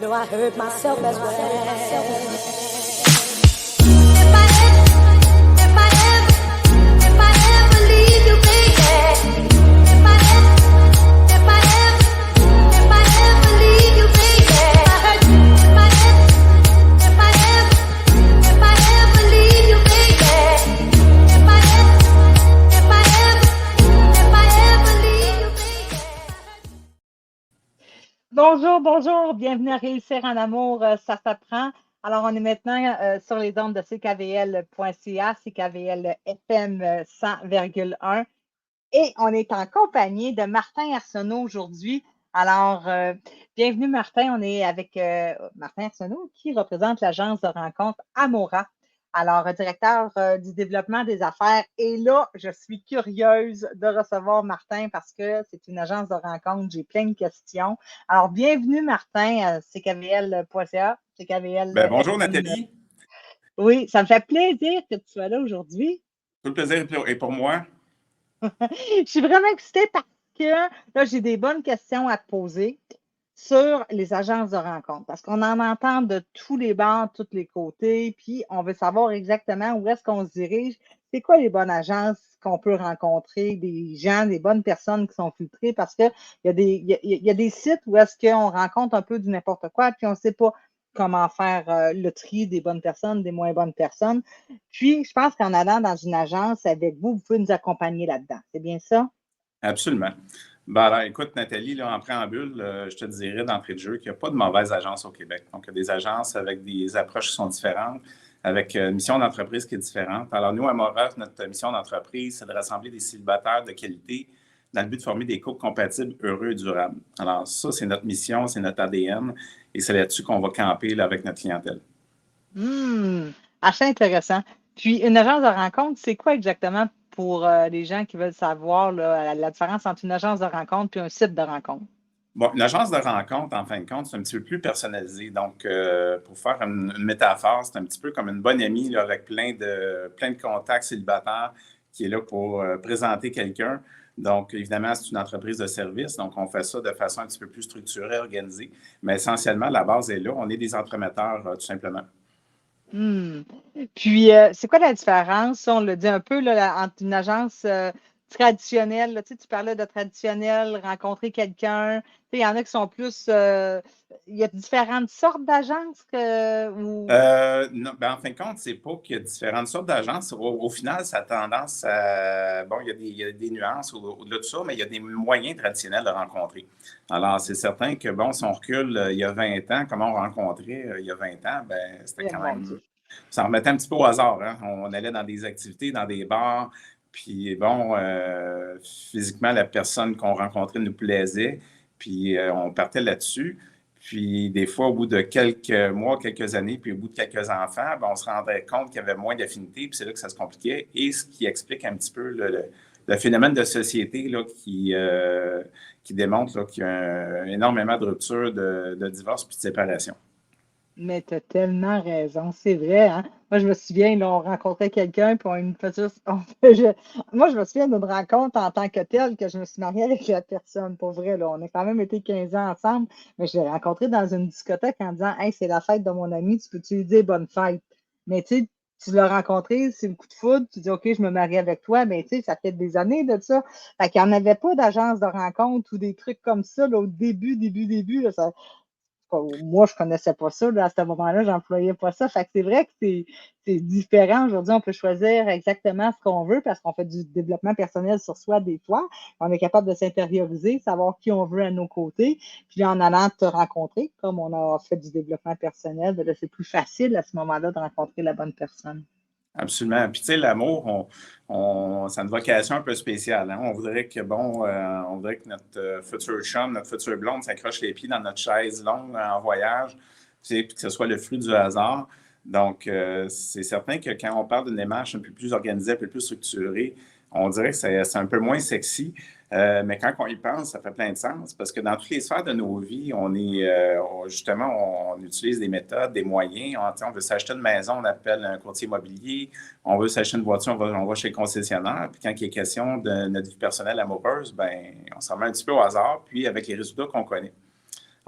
know I hurt myself as well. Bonjour, bonjour, bienvenue à Réussir en amour, ça s'apprend. Alors, on est maintenant sur les ondes de ckvl.ca, CKVL FM 100,1 et on est en compagnie de Martin Arsenault aujourd'hui. Alors, bienvenue Martin, on est avec Martin Arsenault qui représente l'agence de rencontre Amora. Alors, directeur du développement des affaires. Et là, je suis curieuse de recevoir Martin parce que c'est une agence de rencontre. J'ai plein de questions. Alors, bienvenue Martin à ckvl.ca, CKVL bonjour FM. Nathalie. Oui, ça me fait plaisir que tu sois là aujourd'hui. Tout le plaisir est pour moi. Je suis vraiment excitée parce que là, j'ai des bonnes questions à te poser sur les agences de rencontre, parce qu'on en entend de tous les bords, de tous les côtés, puis on veut savoir exactement où est-ce qu'on se dirige. C'est quoi les bonnes agences qu'on peut rencontrer, des gens, des bonnes personnes qui sont filtrées, parce qu'il y a des sites où est-ce qu'on rencontre un peu du n'importe quoi, puis on ne sait pas comment faire le tri des bonnes personnes, des moins bonnes personnes. Puis, je pense qu'en allant dans une agence avec vous, vous pouvez nous accompagner là-dedans. C'est bien ça? Absolument. Ben alors, écoute, Nathalie, là, en préambule, je te dirais d'entrée de jeu qu'il n'y a pas de mauvaise agence au Québec. Donc, il y a des agences avec des approches qui sont différentes, avec une mission d'entreprise qui est différente. Alors, nous, à Amora, notre mission d'entreprise, c'est de rassembler des célibataires de qualité dans le but de former des couples compatibles, heureux et durables. Alors, ça, c'est notre mission, c'est notre ADN, et c'est là-dessus qu'on va camper là, avec notre clientèle. Assez intéressant. Puis, une agence de rencontre, c'est quoi exactement pour les gens qui veulent savoir là, la différence entre une agence de rencontre et un site de rencontre? Bon, une agence de rencontre, en fin de compte, c'est un petit peu plus personnalisé. Donc, pour faire une métaphore, c'est un petit peu comme une bonne amie là, avec plein de contacts célibataires qui est là pour présenter quelqu'un. Donc, évidemment, c'est une entreprise de service. Donc, on fait ça de façon un petit peu plus structurée, organisée. Mais essentiellement, la base est là. On est des entremetteurs, tout simplement. Puis, c'est quoi la différence, on le dit un peu, là, entre une agence traditionnelle, là, tu sais, tu parlais de traditionnel, rencontrer quelqu'un, tu sais, il y en a qui sont plus, il y a différentes sortes d'agences ou... Non, en fin de compte, c'est pas qu'il y a différentes sortes d'agences. Au final, ça a tendance à... Bon, il y a des nuances au-delà de ça, mais il y a des moyens traditionnels de rencontrer. Alors, c'est certain que, bon, si on recule il y a 20 ans, comment on rencontrait il y a 20 ans, c'était quand même... Ça remettait un petit peu au hasard. Hein? On allait dans des activités, dans des bars, puis bon, physiquement, la personne qu'on rencontrait nous plaisait, puis on partait là-dessus. Puis des fois, au bout de quelques mois, quelques années, puis au bout de quelques enfants, on se rendait compte qu'il y avait moins d'affinité, puis c'est là que ça se compliquait. Et ce qui explique un petit peu le phénomène de société là, qui démontre là, qu'il y a énormément de ruptures, de divorces puis de séparations. Mais tu as tellement raison, c'est vrai, hein? Moi, je me souviens, là, on rencontrait quelqu'un, puis on faisait... Moi, je me souviens d'une rencontre en tant que telle que je me suis mariée avec la personne, pour vrai, là. On a quand même été 15 ans ensemble, mais je l'ai rencontré dans une discothèque en disant « Hey, c'est la fête de mon ami, tu peux-tu lui dire bonne fête? » Mais tu sais, tu l'as rencontré, c'est le coup de foudre, tu dis « OK, je me marie avec toi », mais tu sais, ça fait des années de ça. Fait qu'il n'y en avait pas d'agence de rencontre ou des trucs comme ça, là, au début, là, ça... Moi, je connaissais pas ça. Là, à ce moment-là, j'employais pas ça. Fait que c'est vrai que c'est différent. Aujourd'hui, on peut choisir exactement ce qu'on veut parce qu'on fait du développement personnel sur soi des fois. On est capable de s'intérioriser, savoir qui on veut à nos côtés. Puis en allant te rencontrer, comme on a fait du développement personnel, là, c'est plus facile à ce moment-là de rencontrer la bonne personne. Absolument. Puis, tu sais, l'amour, c'est une vocation un peu spéciale. Hein? On voudrait que, on voudrait que notre futur chum, notre future blonde s'accroche les pieds dans notre chaise longue en voyage, tu sais, puis que ce soit le fruit du hasard. Donc, c'est certain que quand on parle d'une démarche un peu plus organisée, un peu plus structurée, on dirait que c'est un peu moins sexy. Mais quand on y pense, ça fait plein de sens parce que dans toutes les sphères de nos vies, justement, on utilise des méthodes, des moyens. On veut s'acheter une maison, on appelle un courtier immobilier. On veut s'acheter une voiture, on va chez le concessionnaire. Puis quand il est question de notre vie personnelle amoureuse, on s'en met un petit peu au hasard, puis avec les résultats qu'on connaît.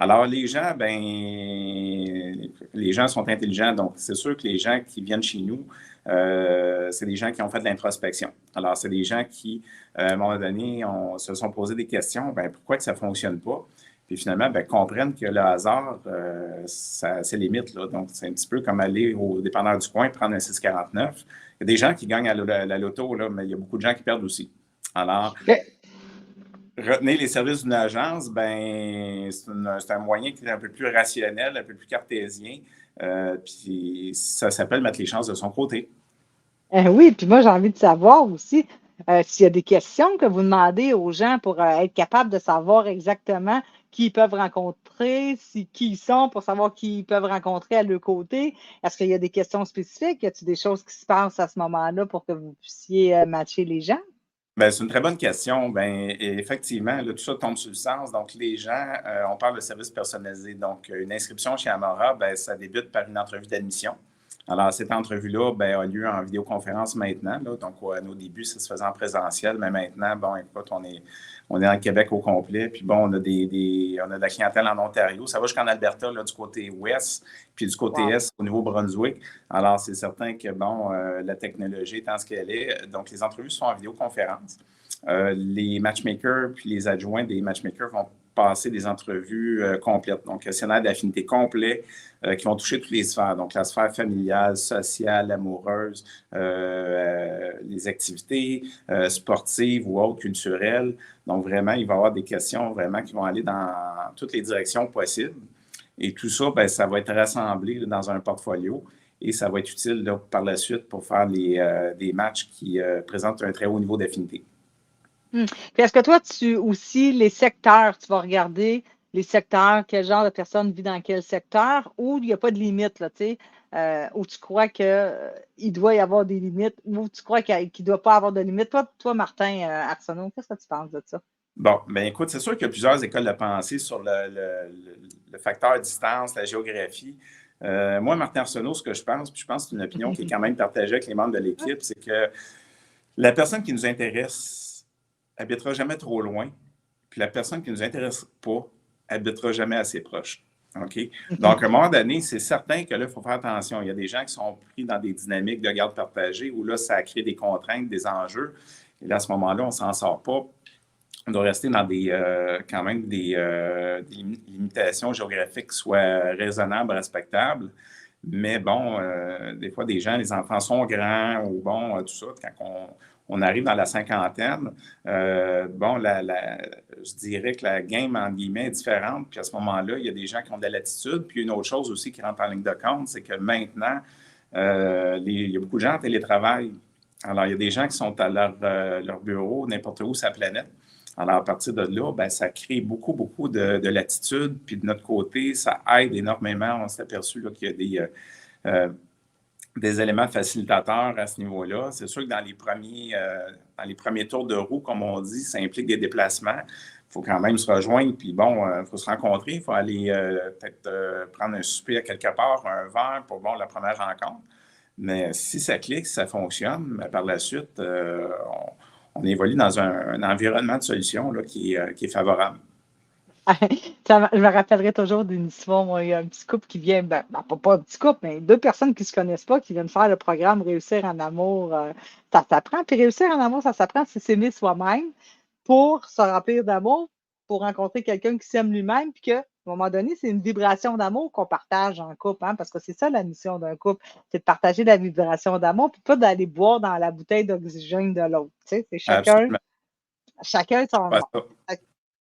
Alors, les gens sont intelligents, donc c'est sûr que les gens qui viennent chez nous, c'est des gens qui ont fait de l'introspection. Alors, c'est des gens qui, à un moment donné, se sont posé des questions, ben, pourquoi que ça ne fonctionne pas? Puis finalement, ben, comprennent que le hasard, ça a ses limites, là. Donc, c'est un petit peu comme aller au dépanneur du coin, prendre un 6,49. Il y a des gens qui gagnent à la loto, là, mais il y a beaucoup de gens qui perdent aussi. Alors, retenir les services d'une agence, ben, c'est un moyen qui est un peu plus rationnel, un peu plus cartésien. Puis ça s'appelle mettre les chances de son côté. Oui, puis moi, j'ai envie de savoir aussi s'il y a des questions que vous demandez aux gens pour être capable de savoir exactement qui ils peuvent rencontrer, qui ils sont, pour savoir qui ils peuvent rencontrer à leur côté. Est-ce qu'il y a des questions spécifiques? Y a-t-il des choses qui se passent à ce moment-là pour que vous puissiez matcher les gens? Ben, c'est une très bonne question. Ben, et effectivement, là, tout ça tombe sur le sens. Donc, les gens, on parle de services personnalisés. Donc, une inscription chez Amora, ben, ça débute par une entrevue d'admission. Alors, cette entrevue-là ben, a lieu en vidéoconférence maintenant. Là. Donc, à nos débuts, ça se faisait en présentiel, mais maintenant, bon, écoute, on est dans le Québec au complet. Puis bon, on a de la clientèle en Ontario. Ça va jusqu'en Alberta, là, du côté ouest, puis du côté Wow. est, au Nouveau-Brunswick. Alors, c'est certain que, bon, la technologie étant ce qu'elle est, donc les entrevues sont en vidéoconférence. Les matchmakers puis les adjoints des matchmakers vont passer des entrevues complètes. Donc, questionnaire d'affinité complet qui vont toucher toutes les sphères. Donc, la sphère familiale, sociale, amoureuse, les activités sportives ou autres, culturelles. Donc, vraiment, il va y avoir des questions vraiment qui vont aller dans toutes les directions possibles. Et tout ça, ben, ça va être rassemblé là, dans un portfolio et ça va être utile là, par la suite pour faire des matchs qui présentent un très haut niveau d'affinité. Puis est-ce que toi, les secteurs, tu vas regarder les secteurs, quel genre de personne vit dans quel secteur, ou il n'y a pas de limite, là, tu sais, où tu crois qu'il doit y avoir des limites, ou tu crois qu'il ne doit pas avoir de limites. Toi Martin Arsenault, qu'est-ce que tu penses de ça? Bon, bien écoute, c'est sûr qu'il y a plusieurs écoles de pensée sur le facteur distance, la géographie. Moi, Martin Arsenault, ce que je pense, puis je pense que c'est une opinion qui est quand même partagée avec les membres de l'équipe, c'est que la personne qui nous intéresse habitera jamais trop loin, puis la personne qui ne nous intéresse pas habitera jamais assez proche. OK? Donc, à un moment donné, c'est certain que là, il faut faire attention. Il y a des gens qui sont pris dans des dynamiques de garde partagée où là, ça crée des contraintes, des enjeux. Et là, à ce moment-là, on ne s'en sort pas. On doit rester dans quand même des limitations géographiques qui soient raisonnables, respectables. Mais bon, des fois, les enfants sont grands ou bon, tout ça. Quand on arrive dans la cinquantaine, bon, je dirais que la game, en guillemets, est différente. Puis à ce moment-là, il y a des gens qui ont de la latitude. Puis une autre chose aussi qui rentre en ligne de compte, c'est que maintenant, il y a beaucoup de gens en télétravail. Alors, il y a des gens qui sont à leur bureau, n'importe où sur la planète. Alors, à partir de là, ben, ça crée beaucoup, beaucoup de latitude. Puis de notre côté, ça aide énormément. On s'est aperçu qu'il y a des éléments facilitateurs à ce niveau-là. C'est sûr que dans les premiers tours de roue, comme on dit, ça implique des déplacements. Il faut quand même se rejoindre, puis bon, il faut se rencontrer. Il faut aller peut-être prendre un souper à quelque part, un verre pour bon, la première rencontre. Mais si ça clique, si ça fonctionne, ben, par la suite, on évolue dans un environnement de solution là, qui est favorable. Je me rappellerai toujours d'une histoire, moi, il y a un petit couple qui vient, pas un petit couple, mais deux personnes qui ne se connaissent pas, qui viennent faire le programme Réussir en amour. Ça s'apprend. Puis réussir en amour, ça s'apprend, c'est s'aimer soi-même pour se remplir d'amour, pour rencontrer quelqu'un qui s'aime lui-même, puis qu'à un moment donné, c'est une vibration d'amour qu'on partage en couple, hein, parce que c'est ça la mission d'un couple, c'est de partager la vibration d'amour, puis pas d'aller boire dans la bouteille d'oxygène de l'autre. Tu sais, c'est Absolument. chacun son. Pas ça.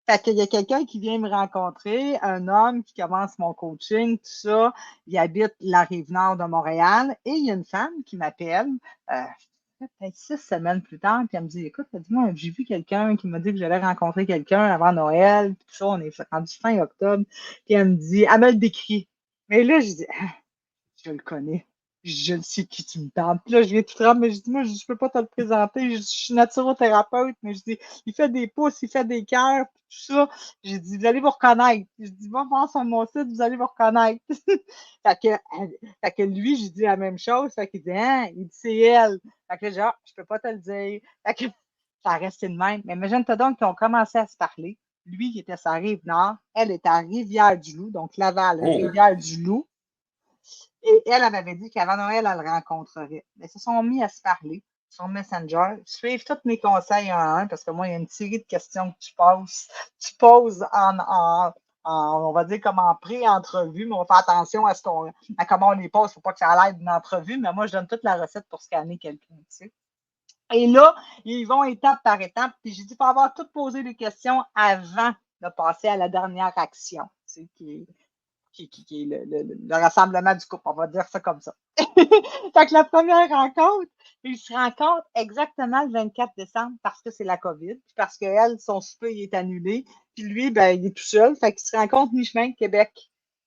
Fait qu'il y a quelqu'un qui vient me rencontrer, un homme qui commence mon coaching, tout ça. Il habite la Rive-Nord de Montréal. Et il y a une femme qui m'appelle peut-être 6 semaines plus tard, puis elle me dit, écoute, dis-moi, j'ai vu quelqu'un qui m'a dit que j'allais rencontrer quelqu'un avant Noël, puis tout ça, on est rendu fin octobre. Puis elle me dit, elle me le décrit. Mais là, je dis, je le connais. Je le sais qui tu me parles. Puis là, je viens tout tremble, mais je dis, moi, je ne peux pas te le présenter. Je suis naturothérapeute, mais je dis, il fait des pouces, il fait des cœurs, tout ça. J'ai dit, vous allez vous reconnaître. Je dis, va voir sur mon site, vous allez vous reconnaître. fait que lui, j'ai dit la même chose. Fait qu'il dit, hein, il dit, c'est elle. Fait que là, genre, je peux pas te le dire. Fait que ça a resté de même. Mais imagine-toi donc qu'ils ont commencé à se parler. Lui, il était sur la Rive-Nord. Elle était à Rivière-du-Loup, donc Laval, Oh, Rivière-du-Loup. Et elle m'avait dit qu'avant Noël, elle le rencontrerait. Mais ils se sont mis à se parler sur Messenger, suivre tous mes conseils un à un, parce que moi, il y a une série de questions que tu poses on va dire comme en pré-entrevue, mais on fait attention à comment on les pose. Il ne faut pas que ça a l'air d'une entrevue, mais moi, je donne toute la recette pour scanner quelqu'un, tu sais. Et là, ils vont étape par étape. Puis j'ai dit, il faut avoir tout posé les questions avant de passer à la dernière action, tu sais, qui est le rassemblement du couple. On va dire ça comme ça. Fait que la première rencontre, ils se rencontrent exactement le 24 décembre parce que c'est la COVID, puis parce qu'elle, son souper, il est annulé. Puis lui, ben, il est tout seul. Fait qu'ils se rencontrent mi-chemin, Québec.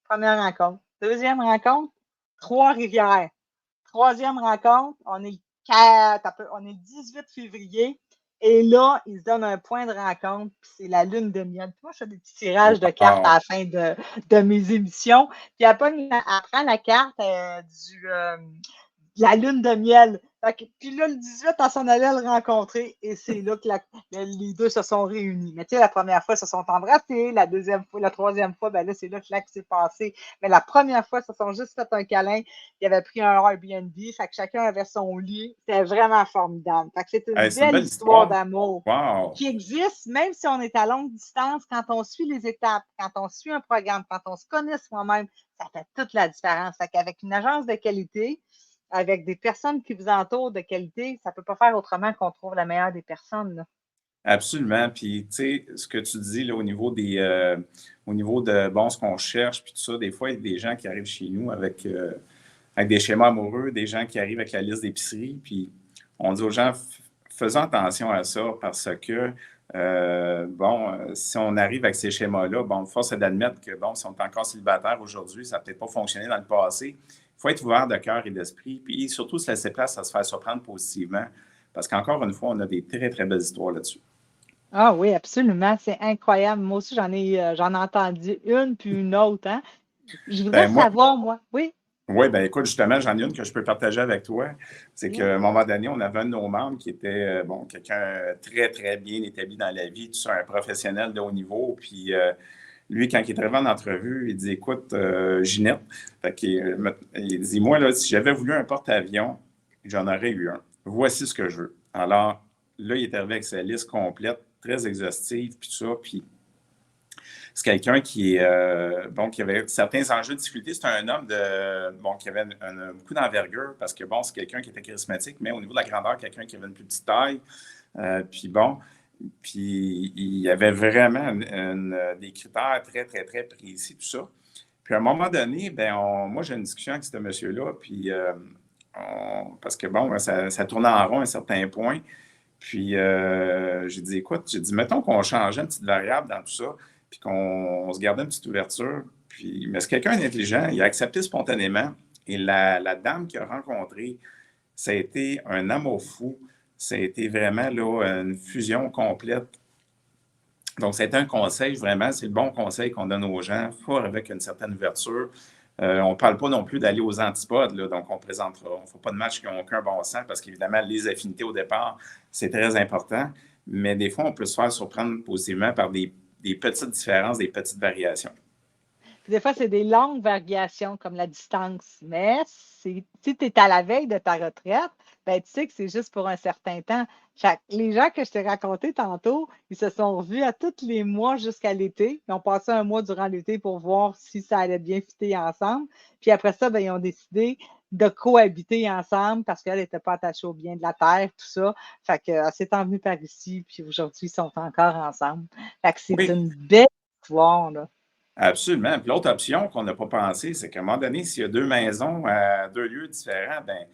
Première rencontre. Deuxième rencontre, Trois-Rivières. Troisième rencontre, on est le 18 février. Et là, ils se donnent un point de rencontre, puis c'est la lune de miel. Puis moi, je fais des petits tirages de cartes à wow. la fin de mes émissions. Puis elle prend la carte de la lune de miel. Puis là, le 18, elle s'en allait le rencontrer et c'est là que les deux se sont réunis. Mais tu sais, la première fois, ils se sont embrassés. La deuxième fois, la troisième fois, ben là, c'est là que l'acte s'est passé. Mais la première fois, ils se sont juste fait un câlin. Ils avaient pris un Airbnb. Fait que chacun avait son lit. C'était vraiment formidable. Fait que c'est une Hey, c'est une belle belle histoire histoire. d'amour Wow. qui existe, même si on est à longue distance, quand on suit les étapes, quand on suit un programme, quand on se connaît soi-même, ça fait toute la différence. Fait qu'avec une agence de qualité, avec des personnes qui vous entourent de qualité, ça ne peut pas faire autrement qu'on trouve la meilleure des personnes, là. Absolument. Puis, tu sais, ce que tu dis là, au niveau de, bon, ce qu'on cherche, puis tout ça, des fois, il y a des gens qui arrivent chez nous avec des schémas amoureux, des gens qui arrivent avec la liste d'épicerie, puis on dit aux gens, faisons attention à ça parce que, si on arrive avec ces schémas-là, bon, force est d'admettre que, bon, si on est encore célibataire aujourd'hui, ça n'a peut-être pas fonctionné dans le passé. Il faut être ouvert de cœur et d'esprit, puis surtout se laisser place à se faire surprendre positivement, parce qu'encore une fois, on a des très, très belles histoires là-dessus. Ah oui, absolument. C'est incroyable. Moi aussi, j'en ai entendu une puis une autre, hein. Je voudrais Ben, moi, savoir, moi. Oui. oui, ben écoute, justement, j'en ai une que je peux partager avec toi. C'est Oui. qu'à un moment donné, on avait un de nos membres qui était, bon, quelqu'un très, très bien établi dans la vie, tout ça, un professionnel de haut niveau. Puis lui, quand il est arrivé en entrevue, il dit, écoute, Ginette, il dit, moi, là, si j'avais voulu un porte-avions, j'en aurais eu un. Voici ce que je veux. Alors, là, il est arrivé avec sa liste complète, très exhaustive, puis tout ça. Puis c'est quelqu'un bon, qui avait certains enjeux de difficulté. C'est un homme bon, qui avait beaucoup d'envergure parce que, bon, c'est quelqu'un qui était charismatique, mais au niveau de la grandeur, quelqu'un qui avait une plus petite taille. Puis bon, puis il y avait vraiment des critères très, très, très précis, tout ça. Puis à un moment donné, moi, j'ai une discussion avec ce monsieur-là, puis parce que, bon, ça tournait en rond à un certain point. Puis j'ai dit, écoute, mettons qu'on changeait une petite variable dans tout ça, puis qu'on se gardait une petite ouverture. Puis, mais c'est quelqu'un d'intelligent, il a accepté spontanément. Et la dame qu'il a rencontrée, ça a été un amour fou. Ça a été vraiment là, une fusion complète. Donc, c'était un conseil, vraiment, c'est le bon conseil qu'on donne aux gens, fort avec une certaine ouverture. On ne parle pas non plus d'aller aux antipodes, là, donc on ne fait pas de matchs qui n'ont aucun bon sens parce qu'évidemment, les affinités au départ, c'est très important, mais des fois, on peut se faire surprendre positivement par des petites différences, des petites variations. Puis des fois, c'est des longues variations comme la distance. Mais si tu es à la veille de ta retraite, ben, tu sais que c'est juste pour un certain temps. Les gens que je t'ai racontés tantôt, ils se sont revus à tous les mois jusqu'à l'été. Ils ont passé un mois durant l'été pour voir si ça allait bien fitter ensemble. Puis après ça, ben, ils ont décidé de cohabiter ensemble parce qu'elle n'était pas attachée au bien de la terre, tout ça. Fait qu'elle s'est envenue par ici, puis aujourd'hui, ils sont encore ensemble. Fait que c'est Oui, une belle histoire, là. absolument. Puis l'autre option qu'on n'a pas pensé, c'est qu'à un moment donné, s'il y a deux maisons à deux lieux différents, ben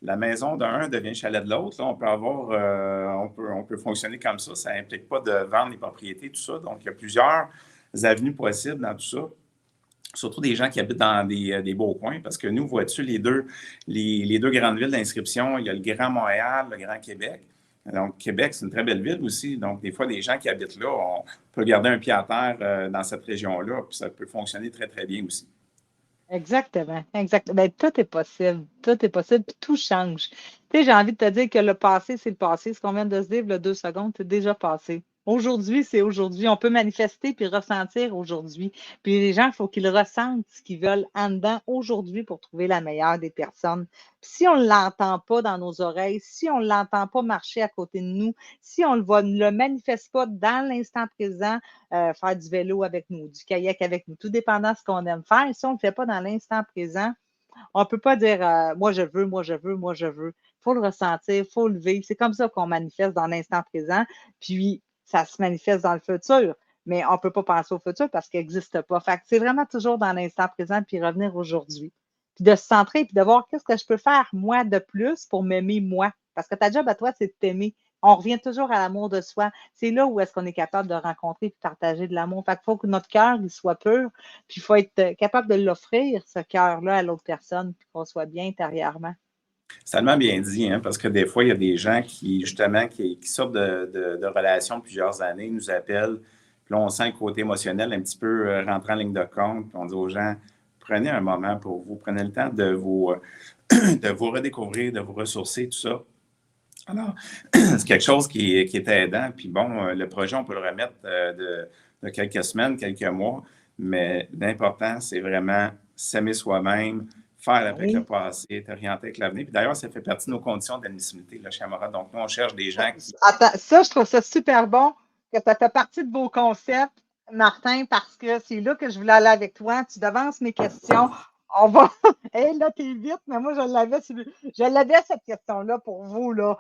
la maison d'un devient chalet de l'autre. Là, on peut avoir, on peut fonctionner comme ça. Ça n'implique pas de vendre les propriétés, tout ça. Donc, il y a plusieurs avenues possibles dans tout ça. Surtout des gens qui habitent dans des beaux coins, parce que nous, vois-tu, les deux grandes villes d'inscription, il y a le Grand Montréal, le Grand Québec. Donc, Québec, c'est une très belle ville aussi. Donc, des fois, les gens qui habitent là, on peut garder un pied à terre dans cette région-là, puis ça peut fonctionner très, très bien aussi. Exactement, exactement. Ben, tout est possible, puis tout change. Tu sais, j'ai envie de te dire que le passé, c'est le passé. Ce qu'on vient de se dire, le 2 secondes, c'est déjà passé. Aujourd'hui, c'est aujourd'hui. On peut manifester puis ressentir aujourd'hui. Puis les gens, il faut qu'ils ressentent ce qu'ils veulent en dedans aujourd'hui pour trouver la meilleure des personnes. Puis si on ne l'entend pas dans nos oreilles, si on ne l'entend pas marcher à côté de nous, si on ne le manifeste pas dans l'instant présent, faire du vélo avec nous, du kayak avec nous, tout dépendant de ce qu'on aime faire, si on ne le fait pas dans l'instant présent, on ne peut pas dire moi je veux, moi je veux, moi je veux. Il faut le ressentir, il faut le vivre. C'est comme ça qu'on manifeste dans l'instant présent. Puis ça se manifeste dans le futur. Mais on ne peut pas penser au futur parce qu'il n'existe pas. Fait que c'est vraiment toujours dans l'instant présent puis revenir aujourd'hui. Puis de se centrer puis de voir qu'est-ce que je peux faire moi de plus pour m'aimer moi. Parce que ta job à toi, c'est de t'aimer. On revient toujours à l'amour de soi. C'est là où est-ce qu'on est capable de rencontrer et de partager de l'amour. Fait qu'il faut que notre cœur il soit pur, puis il faut être capable de l'offrir, ce cœur-là, à l'autre personne, puis qu'on soit bien intérieurement. C'est tellement bien dit, hein, parce que des fois, il y a des gens qui, justement, qui sortent de relations de plusieurs années, nous appellent, puis là, on sent le côté émotionnel un petit peu rentrer en ligne de compte, puis on dit aux gens, prenez un moment pour vous, prenez le temps de vous redécouvrir, de vous ressourcer, tout ça. Alors, c'est quelque chose qui est aidant. Puis bon, le projet, on peut le remettre de quelques semaines, quelques mois, mais l'important, c'est vraiment s'aimer soi-même, faire avec le Oui. passé, être orienté avec l'avenir. Puis d'ailleurs, ça fait partie de nos conditions d'admissibilité là, chez Amora. Donc, nous, on cherche des gens qui... Attends, ça, je trouve ça super bon que ça fait partie de vos concepts, Martin, parce que c'est là que je voulais aller avec toi. Tu devances mes questions. On va. Hé, là, t'es vite, mais moi, je l'avais cette question-là pour vous, là.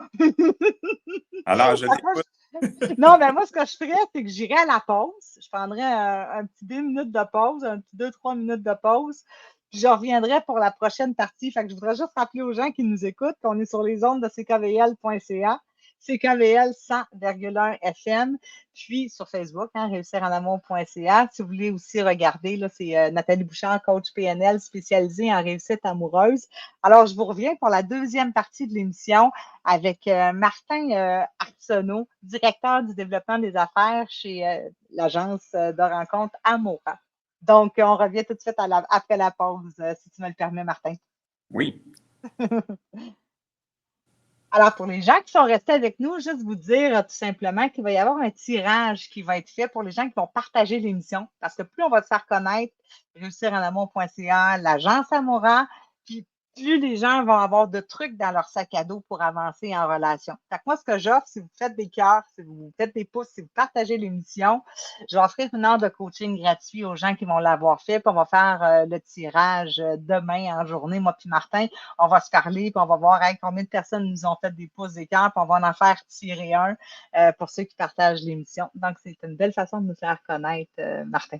Alors, je Fait que moi, l'écoute. non, mais moi, ce que je ferais, c'est que j'irais à la pause. Je prendrais un petit 2 minutes de pause, un petit 2, 3 minutes de pause. Puis je reviendrai pour la prochaine partie. Fait que je voudrais juste rappeler aux gens qui nous écoutent qu'on est sur les ondes de ckvl.ca, CKVL 100,1 FM, puis sur Facebook, hein, réussiranamour.ca. Si vous voulez aussi regarder, là, c'est Nathalie Bouchard, coach PNL spécialisée en réussite amoureuse. Alors, je vous reviens pour la deuxième partie de l'émission avec Martin Arsenault, directeur du développement des affaires chez l'agence de rencontre Amora. Donc, on revient tout de suite après la pause, si tu me le permets, Martin. Oui. Alors, pour les gens qui sont restés avec nous, juste vous dire tout simplement qu'il va y avoir un tirage qui va être fait pour les gens qui vont partager l'émission. Parce que plus on va se faire connaître, réussiranamour.ca, l'agence Amora, puis plus les gens vont avoir de trucs dans leur sac à dos pour avancer en relation. Fait que moi, ce que j'offre, si vous faites des cœurs, si vous faites des pouces, si vous partagez l'émission, je vais offrir une heure de coaching gratuit aux gens qui vont l'avoir fait. Puis on va faire le tirage demain en journée, moi puis Martin. On va se parler, puis on va voir combien de personnes nous ont fait des pouces des cœurs, puis on va en faire tirer un pour ceux qui partagent l'émission. Donc, c'est une belle façon de nous faire connaître, Martin.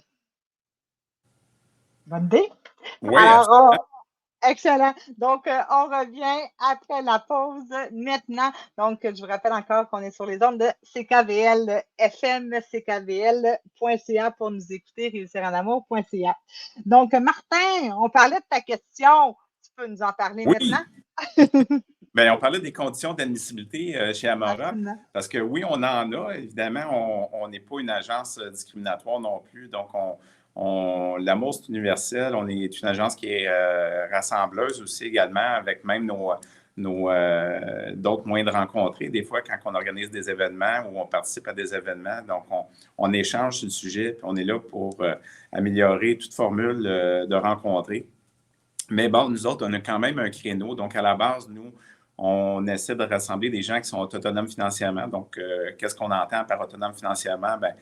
Bonne idée? Oui, Alors, excellent. Donc, on revient après la pause maintenant. Donc, je vous rappelle encore qu'on est sur les ondes de CKVL FM, ckvl.ca pour nous écouter, réussiranamour.ca. Donc, Martin, on parlait de ta question. Tu peux nous en parler oui. maintenant? Bien, on parlait des conditions d'admissibilité chez Amora, Absolument. parce que oui, on en a. Évidemment, on n'est pas une agence discriminatoire non plus. Donc, l'amour, c'est universel. On est une agence qui est rassembleuse aussi également, avec même d'autres moyens de rencontrer. Des fois, quand on organise des événements ou on participe à des événements, donc on échange sur le sujet, puis on est là pour améliorer toute formule de rencontrer. Mais bon, nous autres, on a quand même un créneau. Donc, à la base, nous, on essaie de rassembler des gens qui sont autonomes financièrement. Donc, qu'est-ce qu'on entend par autonome financièrement? Bien,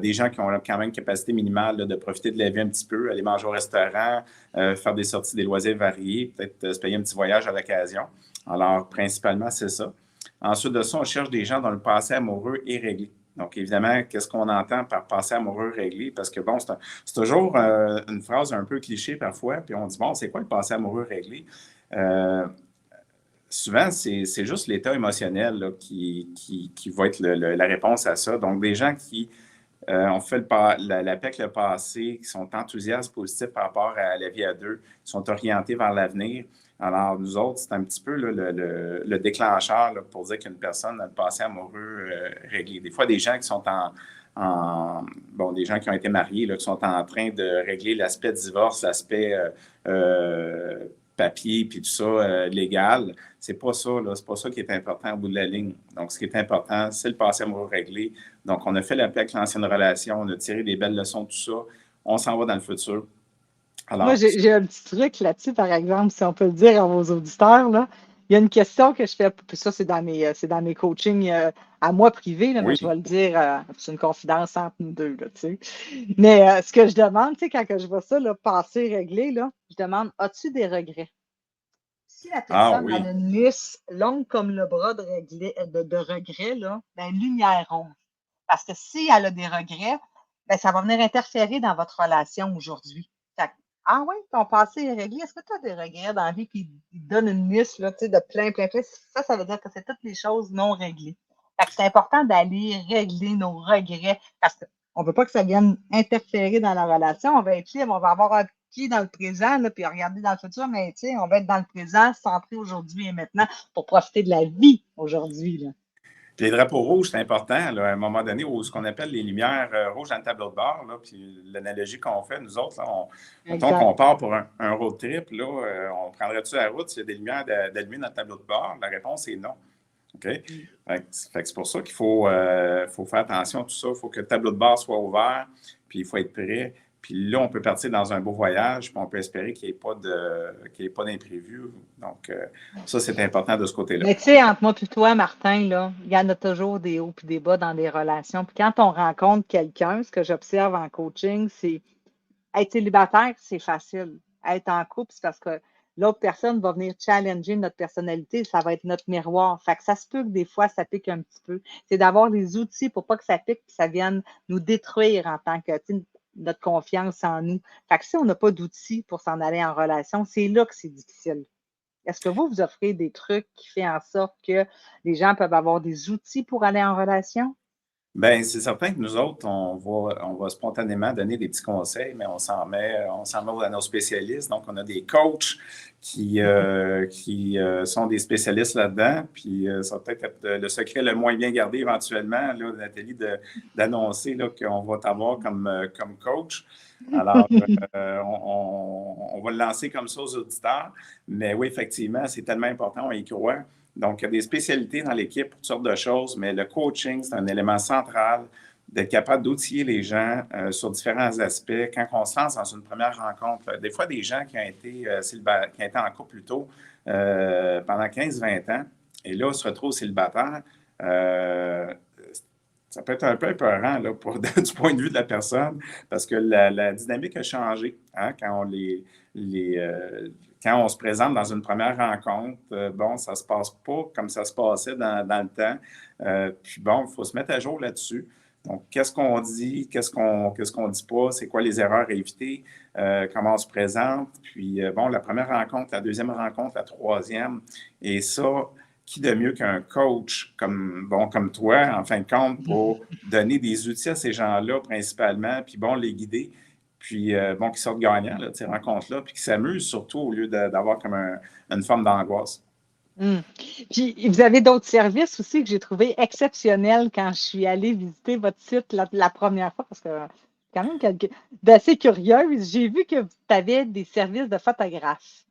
des gens qui ont quand même capacité minimale là, de profiter de la vie un petit peu, aller manger au restaurant, faire des sorties, des loisirs variés, peut-être se payer un petit voyage à l'occasion. Alors, principalement, c'est ça. Ensuite de ça, on cherche des gens dont le passé amoureux est réglé. Donc, évidemment, qu'est-ce qu'on entend par passé amoureux réglé? Parce que, bon, c'est toujours une phrase un peu cliché parfois, puis on dit, bon, c'est quoi le passé amoureux réglé? Souvent, c'est juste l'état émotionnel là, qui va être la réponse à ça. Donc, des gens qui ont fait la paix avec le passé, qui sont enthousiastes, positifs par rapport à la vie à deux, qui sont orientés vers l'avenir. Alors, nous autres, c'est un petit peu là, le déclencheur là, pour dire qu'une personne a le passé amoureux réglé. Des fois, des gens qui sont bon, des gens qui ont été mariés, là, qui sont en train de régler l'aspect divorce, l'aspect papier puis tout ça légal. C'est pas ça, là. C'est pas ça qui est important au bout de la ligne. Donc, ce qui est important, c'est le passé amoureux réglé. Donc, on a fait la paix avec l'ancienne relation, on a tiré des belles leçons de tout ça. On s'en va dans le futur. Moi, Alors, j'ai un petit truc là-dessus, par exemple, si on peut le dire à vos auditeurs, là. Il y a une question que je fais, puis ça, c'est dans mes coachings à moi privés, là, mais je oui. vais le dire, c'est une confidence entre nous deux, là, tu sais. Mais ce que je demande, tu sais, quand que je vois ça, là, passé, réglé, là, je demande, as-tu des regrets? Si la Ah personne a oui. une liste longue comme le bras de regrets, là, ben, lumière ronge. Parce que si elle a des regrets, ben, ça va venir interférer dans votre relation aujourd'hui. Fait que, ah oui, ton passé est réglé. Est-ce que tu as des regrets dans la vie? Puis il te donne une liste là, tu sais, de plein, plein, plein. Ça veut dire que c'est toutes les choses non réglées. Fait que c'est important d'aller régler nos regrets parce qu'on ne veut pas que ça vienne interférer dans la relation. On va être libre, on va avoir un pied dans le présent, là, puis regarder dans le futur, mais tu sais, on va être dans le présent, centré aujourd'hui et maintenant pour profiter de la vie aujourd'hui, là. Les drapeaux rouges, c'est important, là, à un moment donné, ou ce qu'on appelle les lumières rouges dans le tableau de bord. Là, puis l'analogie qu'on fait, nous autres, là, mettons qu'on Exact. part pour un road trip, là, on prendrait-tu la route s'il y a des lumières d'allumées dans le tableau de bord? La réponse est non. OK? Fait que c'est pour ça qu'il faut faire attention à tout ça. Il faut que le tableau de bord soit ouvert, puis il faut être prêt. Puis là, on peut partir dans un beau voyage, puis on peut espérer qu'il n'y ait pas d'imprévu. Donc, ça, c'est important de ce côté-là. Mais tu sais, entre moi et toi, Martin, là, il y en a toujours des hauts et des bas dans des relations. Puis quand on rencontre quelqu'un, ce que j'observe en coaching, c'est être célibataire, c'est facile. Être en couple, c'est parce que l'autre personne va venir challenger notre personnalité, ça va être notre miroir. Fait que ça se peut que des fois, ça pique un petit peu. C'est d'avoir les outils pour pas que ça pique et que ça vienne nous détruire en tant que notre confiance en nous. Fait que si on n'a pas d'outils pour s'en aller en relation, c'est là que c'est difficile. Est-ce que vous offrez des trucs qui font en sorte que les gens peuvent avoir des outils pour aller en relation? Bien, c'est certain que nous autres, on va spontanément donner des petits conseils, mais on s'en met à nos spécialistes. Donc, on a des coachs qui sont des spécialistes là-dedans. Puis, ça va peut-être être le secret le moins bien gardé éventuellement, là, Nathalie, d'annoncer là, qu'on va t'avoir comme coach. Alors, on va le lancer comme ça aux auditeurs. Mais oui, effectivement, c'est tellement important, on y croit. Donc, il y a des spécialités dans l'équipe pour toutes sortes de choses, mais le coaching, c'est un élément central d'être capable d'outiller les gens sur différents aspects. Quand on se lance dans une première rencontre, des fois, des gens qui ont été, qui ont été en couple plus tôt pendant 15-20 ans, et là, se retrouvent célibataires, ça peut être un peu épeurant là, du point de vue de la personne, parce que la dynamique a changé hein, quand on se présente dans une première rencontre. Bon, ça ne se passe pas comme ça se passait dans le temps. Puis bon, il faut se mettre à jour là-dessus. Donc, qu'est-ce qu'on dit, qu'est-ce qu'on dit pas, c'est quoi les erreurs à éviter, comment on se présente. Puis bon, la première rencontre, la deuxième rencontre, la troisième, et ça, qui de mieux qu'un coach comme toi, en fin de compte, pour donner des outils à ces gens-là principalement, puis bon, les guider, puis bon, qui sortent gagnants de ces rencontres-là, puis qui s'amusent surtout au lieu d'avoir comme une forme d'angoisse. Puis, vous avez d'autres services aussi que j'ai trouvé exceptionnels quand je suis allée visiter votre site la première fois, parce que quand même d'assez curieuse, j'ai vu que tu avais des services de photographe.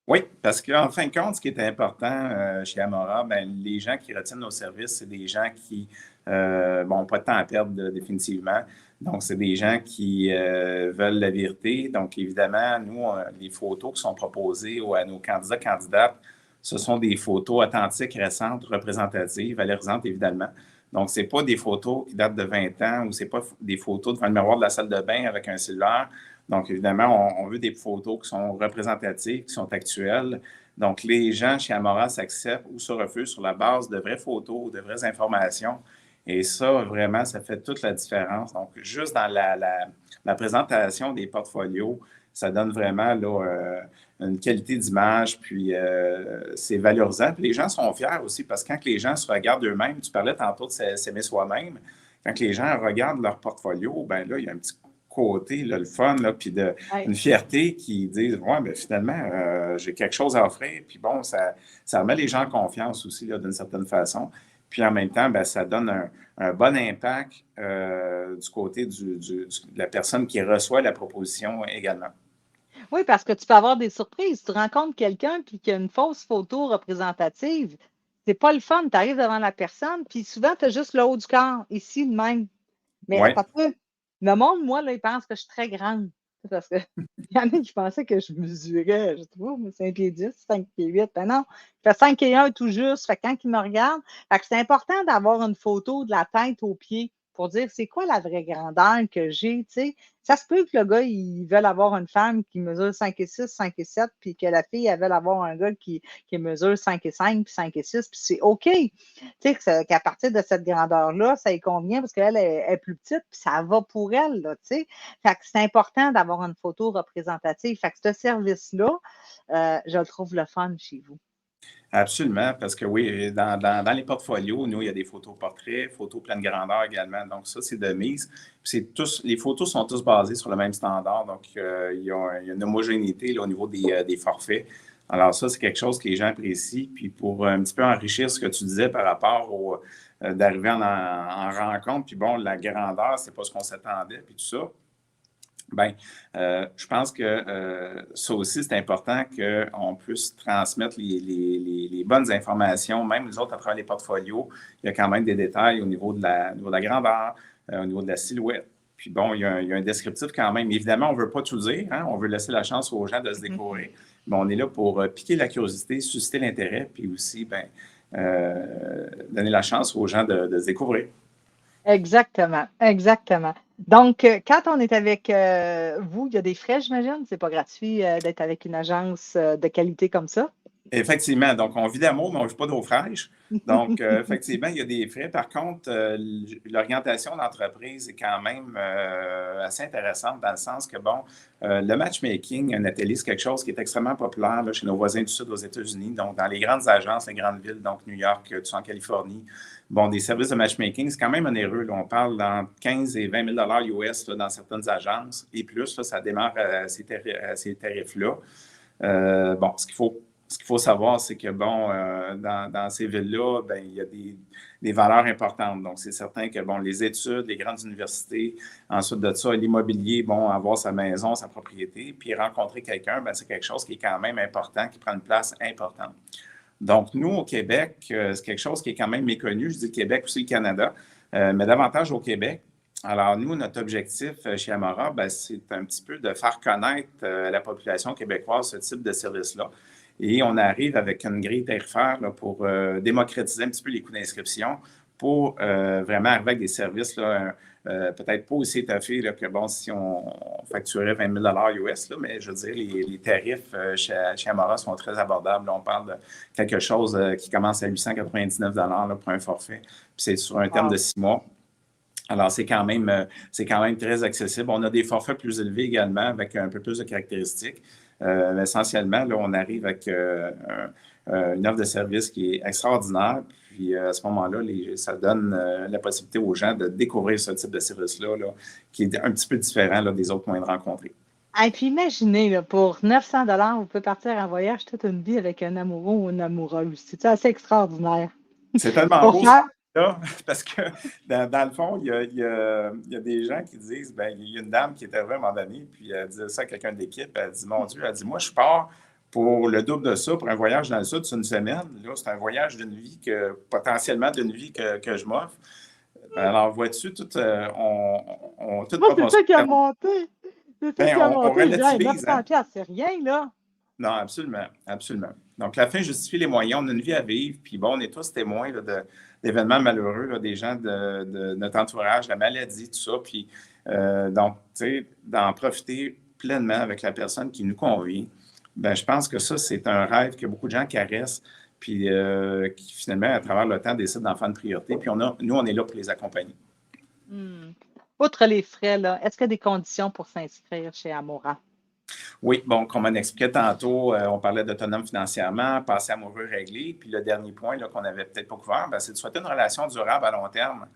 Oui, parce qu'en fin de compte, ce qui est important chez Amora, ben, les gens qui retiennent nos services, c'est des gens qui n'ont pas de temps à perdre définitivement. Donc, c'est des gens qui veulent la vérité. Donc, évidemment, nous, les photos qui sont proposées à nos candidates, ce sont des photos authentiques, récentes, représentatives, valorisantes, évidemment. Donc, ce n'est pas des photos qui datent de 20 ans ou ce n'est pas des photos devant le miroir de la salle de bain avec un cellulaire. Donc, évidemment, on veut des photos qui sont représentatives, qui sont actuelles. Donc, les gens chez Amora s'acceptent ou se refusent sur la base de vraies photos, de vraies informations. Et ça, vraiment, ça fait toute la différence. Donc, juste dans la présentation des portfolios, ça donne vraiment là, une qualité d'image, puis c'est valorisant. Puis les gens sont fiers aussi, parce que quand les gens se regardent eux-mêmes, tu parlais tantôt de s'aimer soi-même, quand les gens regardent leur portfolio, ben là, il y a un petit côté, là, le fun, là, puis une fierté qui disent, ouais, mais finalement, j'ai quelque chose à offrir, puis bon, ça remet les gens en confiance aussi, là, d'une certaine façon. Puis en même temps, ben, ça donne un bon impact du côté de la personne qui reçoit la proposition également. Oui, parce que tu peux avoir des surprises. Tu rencontres quelqu'un puis qu'il y a une fausse photo représentative. C'est pas le fun. Tu arrives devant la personne, puis souvent, tu as juste le haut du corps, ici, de même. Mais Oui, attends un peu. Le monde, moi, là, il pense que je suis très grande. Parce que il y en a qui pensaient que je mesurais, je trouve, 5 pieds 10, 5 pieds 8. Ben non, je fais 5 pieds 1 tout juste. Fait que quand ils me regardent, fait que c'est important d'avoir une photo de la tête aux pieds pour dire c'est quoi la vraie grandeur que j'ai, tu sais. Ça se peut que le gars, il veuille avoir une femme qui mesure 5 et 6, 5 et 7, puis que la fille, elle veut avoir un gars qui mesure 5 et 5, puis 5 et 6, puis c'est OK. Tu sais, qu'à partir de cette grandeur-là, ça y convient parce qu'elle est plus petite, puis ça va pour elle, là, tu sais. Fait que c'est important d'avoir une photo représentative. Fait que ce service-là, je le trouve le fun chez vous. absolument, parce que oui, dans les portfolios, nous, il y a des photos portraits, photos pleine grandeur également. Donc, ça, c'est de mise. Puis les photos sont tous basées sur le même standard. Donc, il y a une homogénéité là, au niveau des forfaits. Alors, ça, c'est quelque chose que les gens apprécient. Puis, pour un petit peu enrichir ce que tu disais par rapport d'arriver en rencontre, puis bon, la grandeur, c'est pas ce qu'on s'attendait, puis tout ça. Bien, je pense que ça aussi, c'est important qu'on puisse transmettre les bonnes informations, même nous autres, à travers les portfolios. Il y a quand même des détails au niveau au niveau de la grandeur, au niveau de la silhouette. Puis bon, il y a un descriptif quand même. Évidemment, on ne veut pas tout dire, hein? On veut laisser la chance aux gens de se découvrir. Mais on est là pour piquer la curiosité, susciter l'intérêt, puis aussi ben, donner la chance aux gens de se découvrir. Exactement, exactement. Donc, quand on est avec vous, il y a des frais, j'imagine. C'est pas gratuit d'être avec une agence de qualité comme ça. Effectivement. Donc, on vit d'amour, mais on ne vit pas d'eau fraîche. Donc, effectivement, il y a des frais. Par contre, l'orientation d'entreprise est quand même assez intéressante dans le sens que, bon, le matchmaking, un atelier, c'est quelque chose qui est extrêmement populaire là, chez nos voisins du Sud aux États-Unis. Donc, dans les grandes agences, les grandes villes, donc New York, tout ça en Californie. Bon, des services de matchmaking, c'est quand même onéreux. Là. On parle dans 15 et 20 000 US là, dans certaines agences. Et plus, là, ça démarre à ces tarifs-là. Bon, ce qu'il faut savoir, c'est que, bon, dans ces villes-là, ben, il y a des valeurs importantes. Donc, c'est certain que, bon, les études, les grandes universités, ensuite de ça, l'immobilier, bon, avoir sa maison, sa propriété, puis rencontrer quelqu'un, ben, c'est quelque chose qui est quand même important, qui prend une place importante. Donc, nous, au Québec, c'est quelque chose qui est quand même méconnu. Je dis Québec, aussi le Canada, mais davantage au Québec. Alors, nous, notre objectif chez Amora, ben, c'est un petit peu de faire connaître à la population québécoise ce type de service-là. Et on arrive avec une grille tarifaire là, pour démocratiser un petit peu les coûts d'inscription, pour vraiment arriver avec des services là, peut-être pas aussi étoffés là, que bon, si on facturait 20 000 US, là, mais je veux dire, les tarifs chez Amora sont très abordables. Là, on parle de quelque chose qui commence à 899 là, pour un forfait, puis c'est sur un terme de 6 mois. Alors, c'est quand même très accessible. On a des forfaits plus élevés également avec un peu plus de caractéristiques. Mais essentiellement, là, on arrive avec une offre de service qui est extraordinaire. Puis à ce moment-là, ça donne la possibilité aux gens de découvrir ce type de service-là, là, qui est un petit peu différent là, des autres moyens de rencontrer. Et puis imaginez, là, pour 900 vous pouvez partir en voyage toute une vie avec un amoureux ou une amoureuse. C'est assez extraordinaire. C'est tellement Pour beau, faire. là, parce que dans le fond, il y a des gens qui disent, ben, il y a une dame qui est arrivée à un moment donné, puis elle disait ça à quelqu'un de l'équipe, elle dit, mon Dieu, elle dit, moi, je pars pour le double de ça, pour un voyage dans le Sud, c'est une semaine. Là, c'est un voyage d'une vie potentiellement d'une vie que je m'offre. Alors, vois-tu, toute Moi, c'est promotion, ça qui a monté. C'est ça ben, qui a on monté. Je dis, hey, relativise, 900 hein? piastres, c'est rien, là. Non, absolument, absolument. Donc, la fin justifie les moyens. On a une vie à vivre, puis bon, on est tous témoins là, d'événements malheureux, là, des gens de notre entourage, la maladie, tout ça. Puis, donc, tu sais, d'en profiter pleinement avec la personne qui nous convient. Ben, je pense que ça, c'est un rêve que beaucoup de gens caressent, puis qui, finalement, à travers le temps, décident d'en faire une priorité. Puis, nous, on est là pour les accompagner. Outre les frais, là, est-ce qu'il y a des conditions pour s'inscrire chez Amora? Oui, bon, comme on expliquait tantôt, on parlait d'autonome financièrement, passer amoureux réglé. Puis le dernier point là, qu'on n'avait peut-être pas couvert, ben, c'est de souhaiter une relation durable à long terme.